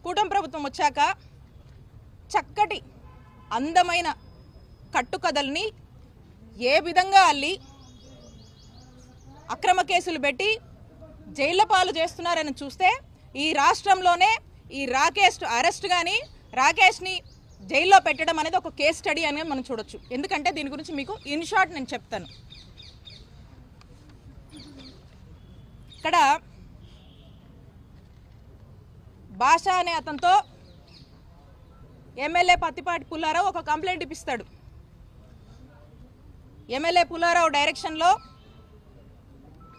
కూటమి ప్రభుత్వం వచ్చాక చక్కటి అందమైన కట్టుకథల్ని ఏ విధంగా అల్లి అక్రమ కేసులు పెట్టి జైళ్ల పాలు చేస్తున్నారని చూస్తే ఈ రాష్ట్రంలోనే ఈ రాకేష్ అరెస్ట్ కానీ రాకేష్ని జైల్లో పెట్టడం అనేది ఒక కేస్ స్టడీ అనేది మనం చూడొచ్చు. ఎందుకంటే దీని గురించి మీకు ఇన్ షార్ట్ నేను చెప్తాను. ఇక్కడ భాష అనే అతనితో ఎమ్మెల్యే పత్తిపాటి పుల్లారావు ఒక కంప్లైంట్ ఇప్పిస్తాడు. ఎమ్మెల్యే పుల్లారావు డైరెక్షన్లో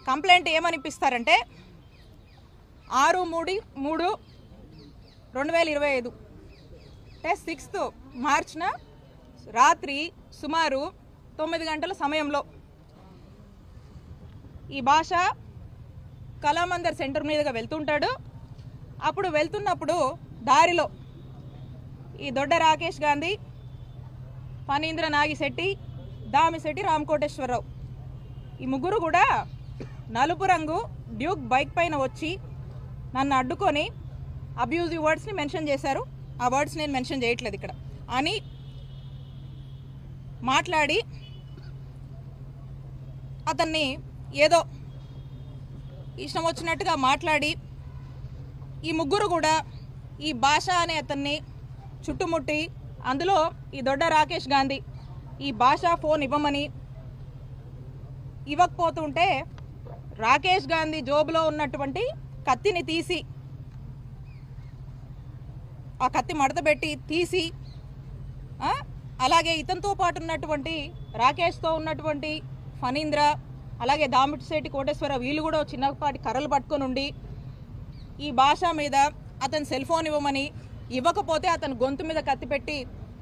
కంప్లైంట్ ఏమని ఇప్పిస్తారంటే 6/3/2025 అంటే 6th మార్చిన రాత్రి సుమారు 9 గంటల సమయంలో ఈ భాష కళామందిర్ సెంటర్ మీదుగా వెళ్తుంటాడు. అప్పుడు వెళ్తున్నప్పుడు దారిలో ఈ దొడ్డ రాకేష్ గాంధీ, ఫణీంద్ర నాగిశెట్టి, దామిశెట్టి రామకోటేశ్వరరావు ఈ ముగ్గురు కూడా నలుపు రంగు డ్యూక్ బైక్ పైన వచ్చి నన్ను అడ్డుకొని అబ్యూజివ్ వర్డ్స్ని మెన్షన్ చేశారు. ఆ వర్డ్స్ నేను మెన్షన్ చేయట్లేదు ఇక్కడ అని మాట్లాడి అతన్ని ఏదో ఇష్టం వచ్చినట్టుగా మాట్లాడి ఈ ముగ్గురు కూడా ఈ భాష అనే అతన్ని చుట్టుముట్టి అందులో ఈ దొడ్డ రాకేష్ గాంధీ ఈ భాష ఫోన్ ఇవ్వమని ఇవ్వకపోతుంటే రాకేష్ గాంధీ జోబులో ఉన్నటువంటి కత్తిని తీసి ఆ కత్తి మడతపెట్టి తీసి అలాగే ఇతనితో పాటు ఉన్నటువంటి రాకేష్తో ఉన్నటువంటి ఫణీంద్ర అలాగే దామిశెట్టి కోటేశ్వరరావు వీళ్ళు కూడా చిన్నపాటి కర్రలు పట్టుకొని ఉండి ఈ భాష మీద అతని సెల్ ఫోన్ ఇవ్వమని ఇవ్వకపోతే అతను గొంతు మీద కత్తి పెట్టి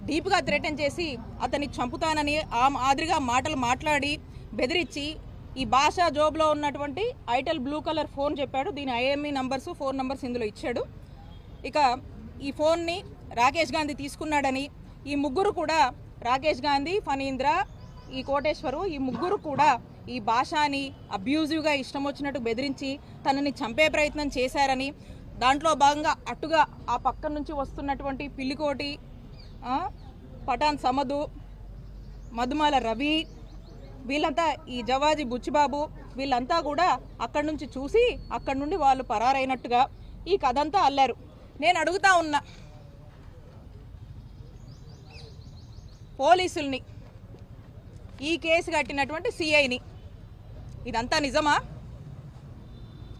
డీప్గా థ్రెటన్ చేసి అతన్ని చంపుతానని ఆ మాదిరిగా మాటలు మాట్లాడి బెదిరించి ఈ భాష జోబులో ఉన్నటువంటి ఐటెల్ బ్లూ కలర్ ఫోన్ చెప్పాడు. దీని ఐఎంఈ నంబర్స్ ఫోన్ నంబర్స్ ఇందులో ఇచ్చాడు. ఇక ఈ ఫోన్ని రాకేష్ గాంధీ తీసుకున్నాడని ఈ ముగ్గురు కూడా రాకేష్ గాంధీ, ఫణీంద్ర, ఈ కోటేశ్వరు ఈ ముగ్గురు కూడా ఈ భాషని అబ్యూజివ్గా ఇష్టం వచ్చినట్టు బెదిరించి తనని చంపే ప్రయత్నం చేశారని దాంట్లో భాగంగా అటుగా ఆ పక్క నుంచి వస్తున్నటువంటి పిల్లికోటి, పఠాన్ సమదు, మధుమాల రవి వీళ్ళంతా ఈ జవాజీ బుచ్చిబాబు వీళ్ళంతా కూడా అక్కడి నుంచి చూసి అక్కడి నుండి వాళ్ళు పరారైనట్టుగా ఈ కథ అంతా అల్లారు. నేను అడుగుతా ఉన్నా పోలీసుల్ని, ఈ కేసు కట్టినటువంటి సిఐని, ఇదంతా నిజమా?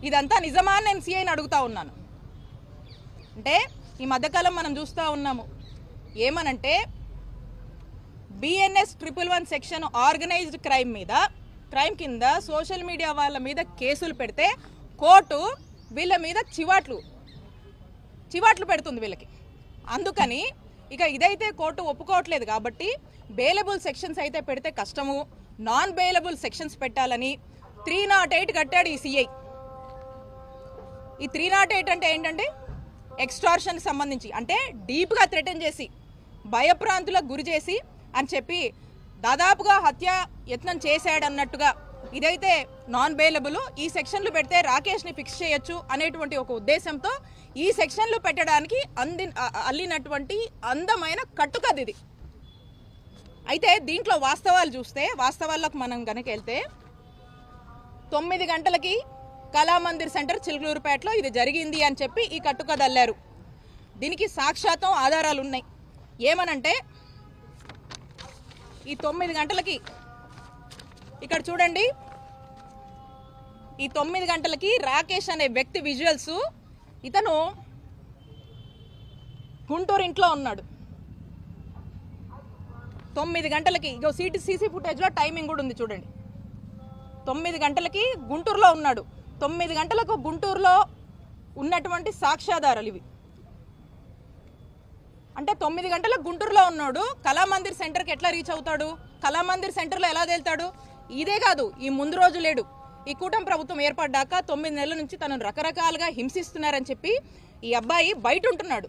ఇదంతా నిజమా అని నేను సిఐని అడుగుతా ఉన్నాను. అంటే ఈ మధ్యకాలం మనం చూస్తూ ఉన్నాము ఏమనంటే BNS 111 సెక్షన్ ఆర్గనైజ్డ్ క్రైమ్ కింద సోషల్ మీడియా వాళ్ళ మీద కేసులు పెడితే కోర్టు వీళ్ళ మీద చివాట్లు పెడుతుంది వీళ్ళకి. అందుకని ఇక ఇదైతే కోర్టు ఒప్పుకోవట్లేదు కాబట్టి బెయిలబుల్ సెక్షన్స్ అయితే పెడితే కష్టము, నాన్ బెయిలబుల్ సెక్షన్స్ పెట్టాలని 308 కట్టాడు ఈ సిఐ. ఈ 308 అంటే ఏంటంటే ఎక్స్టార్షన్ సంబంధించి, అంటే డీప్గా థ్రెటన్ చేసి భయప్రాంతులకు గురి చేసి అని చెప్పి దాదాపుగా హత్య యత్నం చేశాడన్నట్టుగా ఇదైతే నాన్ బెయిలబుల్. ఈ సెక్షన్లు పెడితే రాకేష్ని ఫిక్స్ చేయొచ్చు అనేటువంటి ఒక ఉద్దేశంతో ఈ సెక్షన్లు పెట్టడానికి అల్లినటువంటి అందమైన కట్టుకథ ఇది. అయితే దీంట్లో వాస్తవాలు చూస్తే, వాస్తవాల్లోకి మనం కనుక వెళ్తే 9 గంటలకి కళామందిర్ సెంటర్ చిలుకూరుపేటలో ఇది జరిగింది అని చెప్పి ఈ కట్టుకథ అల్లారు. దీనికి సాక్షాత్తం ఆధారాలు ఉన్నాయి. ఏమనంటే ఈ 9 గంటలకి ఇక్కడ చూడండి, ఈ 9 గంటలకి రాకేష్ అనే వ్యక్తి విజువల్స్, ఇతను గుంటూరు ఇంట్లో ఉన్నాడు. 9 గంటలకి ఇగో సీసీ ఫుటేజ్లో టైమింగ్ కూడా ఉంది చూడండి. 9 గంటలకి గుంటూరులో ఉన్నాడు. 9 గంటలకు గుంటూరులో ఉన్నటువంటి సాక్ష్యాధారాలు ఇవి. అంటే 9 గంటలకు గుంటూరులో ఉన్నాడు, కళామందిర్ సెంటర్కి ఎట్లా రీచ్ అవుతాడు? కళామందిర్ సెంటర్లో ఎలా తేలుతాడు? ఇదే కాదు, ఈ ముందు రోజు లేడు. ఈ కూటమి ప్రభుత్వం ఏర్పడ్డాక 9 నెలల నుంచి తనను రకరకాలుగా హింసిస్తున్నారని చెప్పి ఈ అబ్బాయి బయట ఉంటున్నాడు.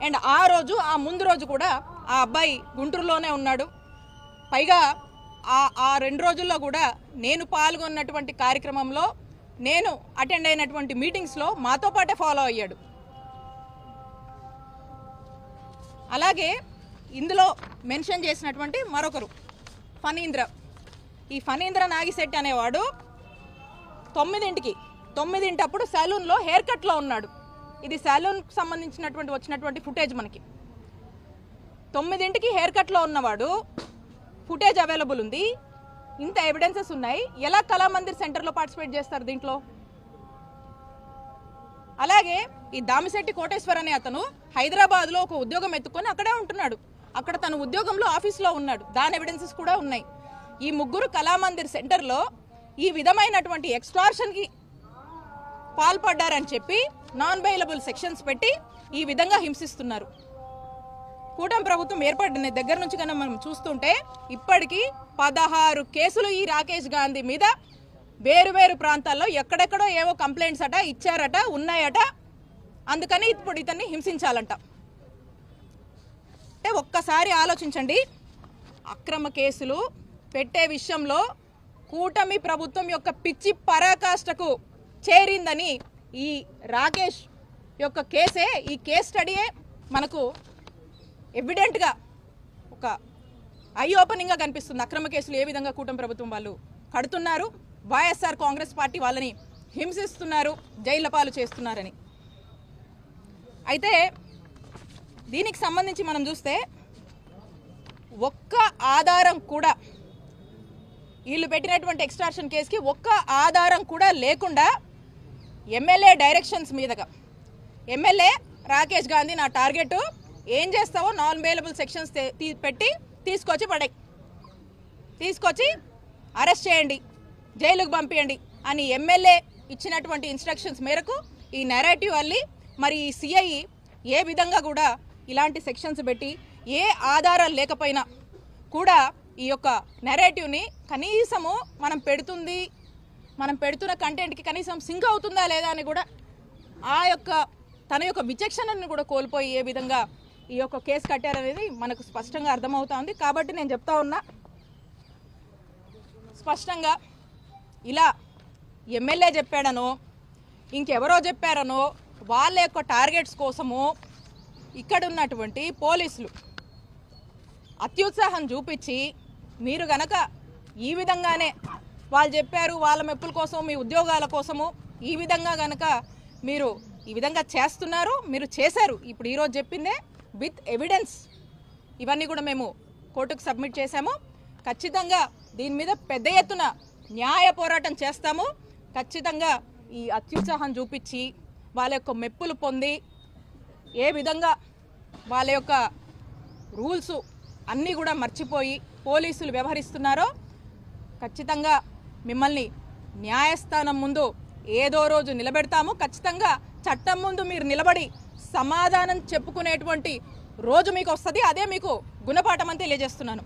అండ్ ఆ రోజు, ఆ ముందు రోజు కూడా ఆ అబ్బాయి గుంటూరులోనే ఉన్నాడు. పైగా ఆ 2 రోజుల్లో కూడా నేను పాల్గొన్నటువంటి కార్యక్రమంలో, నేను అటెండ్ అయినటువంటి మీటింగ్స్లో మాతో పాటే ఫాలో అయ్యాడు. అలాగే ఇందులో మెన్షన్ చేసినటువంటి మరొకరు ఫణీంద్ర. ఈ ఫణీంద్ర నాగిశెట్టి అనేవాడు 9 అప్పుడు సెలూన్లో హెయిర్ కట్లో ఉన్నాడు. ఇది సెలూన్కి సంబంధించినటువంటి వచ్చినటువంటి ఫుటేజ్. మనకి 9 హెయిర్ కట్లో ఉన్నవాడు, ఫుటేజ్ అవైలబుల్ ఉంది, ఇంత ఎవిడెన్సెస్ ఉన్నాయి. ఎలా కళామందిర్ సెంటర్లో పార్టిసిపేట్ చేస్తారు దీంట్లో? అలాగే ఈ దామిశెట్టి కోటేశ్వర్ అనే అతను హైదరాబాద్లో ఒక ఉద్యోగం ఎత్తుకొని అక్కడే ఉంటున్నాడు. అక్కడ తన ఉద్యోగంలో ఆఫీస్లో ఉన్నాడు. దాని ఎవిడెన్సెస్ కూడా ఉన్నాయి. ఈ ముగ్గురు కళామందిర్ సెంటర్లో ఈ విధమైనటువంటి ఎక్స్టార్షన్కి పాల్పడ్డారని చెప్పి నాన్ బెయిలబుల్ సెక్షన్స్ పెట్టి ఈ విధంగా హింసిస్తున్నారు. కూటమి ప్రభుత్వం ఏర్పడిన దగ్గర నుంచి కన్నా మనం చూస్తుంటే ఇప్పటికీ 16 కేసులు ఈ రాకేష్ గాంధీ మీద వేరు ప్రాంతాల్లో ఎక్కడెక్కడో ఏవో కంప్లైంట్స్ అట ఇచ్చారట, ఉన్నాయట. అందుకని ఇప్పుడు ఇతన్ని హింసించాలంట. అంటే ఒక్కసారి ఆలోచించండి. అక్రమ కేసులు పెట్టే విషయంలో కూటమి ప్రభుత్వం యొక్క పిచ్చి పరాకాష్ఠకు చేరిందని ఈ రాకేష్ యొక్క కేసే, ఈ కేస్ స్టడీయే మనకు ఎవిడెంట్గా ఒక ఐ ఓపెనింగ్గా కనిపిస్తుంది. అక్రమ కేసులు ఏ విధంగా కూటమి ప్రభుత్వం వాళ్ళు కడుతున్నారు, వైఎస్ఆర్ కాంగ్రెస్ పార్టీ వాళ్ళని హింసిస్తున్నారు, జైళ్ల పాలు చేస్తున్నారని. అయితే దీనికి సంబంధించి మనం చూస్తే ఒక్క ఆధారం కూడా, వీళ్ళు పెట్టినటువంటి ఎక్స్టార్షన్ కేసుకి ఒక్క ఆధారం కూడా లేకుండా ఎమ్మెల్యే డైరెక్షన్స్ మీదుగా ఎమ్మెల్యే రాకేష్ గాంధీ నా టార్గెట్ ఏం చేస్తావో నాన్ బెయిలబుల్ సెక్షన్స్ పెట్టి తీసుకొచ్చి అరెస్ట్ చేయండి, జైలుకు పంపించండి అని ఎమ్మెల్యే ఇచ్చినటువంటి ఇన్స్ట్రక్షన్స్ మేరకు ఈ నెరేటివ్ అల్లి మరి ఈ సిఐ ఏ విధంగా కూడా ఇలాంటి సెక్షన్స్ పెట్టి ఏ ఆధారాలు లేకపోయినా కూడా ఈ యొక్క నెరేటివ్ని కనీసము మనం పెడుతున్న కంటెంట్కి కనీసం సింక్ అవుతుందా లేదా అని కూడా తన యొక్క విచక్షణను కూడా కోల్పోయి ఏ విధంగా ఈ యొక్క కేసు కట్టారనేది మనకు స్పష్టంగా అర్థమవుతా ఉంది. కాబట్టి నేను చెప్తా ఉన్నా స్పష్టంగా, ఇలా ఎమ్మెల్యే చెప్పాడనో ఇంకెవరో చెప్పారనో వాళ్ళ యొక్క టార్గెట్స్ కోసము ఇక్కడ ఉన్నటువంటి పోలీసులు అత్యుత్సాహం చూపించి మీరు గనక ఈ విధంగానే వాళ్ళు చెప్పారు వాళ్ళ మెప్పుల కోసం మీ ఉద్యోగాల కోసము ఈ విధంగా గనక మీరు ఈ విధంగా చేస్తున్నారు, మీరు చేశారు. ఇప్పుడు ఈరోజు చెప్పిందే విత్ ఎవిడెన్స్ ఇవన్నీ కూడా మేము కోర్టుకు సబ్మిట్ చేశాము. ఖచ్చితంగా దీని మీద పెద్ద ఎత్తున న్యాయ పోరాటం చేస్తాము. ఖచ్చితంగా ఈ అత్యుత్సాహం చూపించి వాళ్ళ యొక్క మెప్పులు పొంది ఏ విధంగా వాళ్ళ యొక్క రూల్స్ అన్నీ కూడా మర్చిపోయి పోలీసులు వ్యవహరిస్తున్నారో ఖచ్చితంగా మిమ్మల్ని న్యాయస్థానం ముందు ఏదో రోజు నిలబెడతాము. ఖచ్చితంగా చట్టం ముందు మీరు నిలబడి సమాధానం చెప్పుకునేటువంటి రోజు మీకు వస్తుంది. అదే మీకు గుణపాఠం అని తెలియజేస్తున్నాను.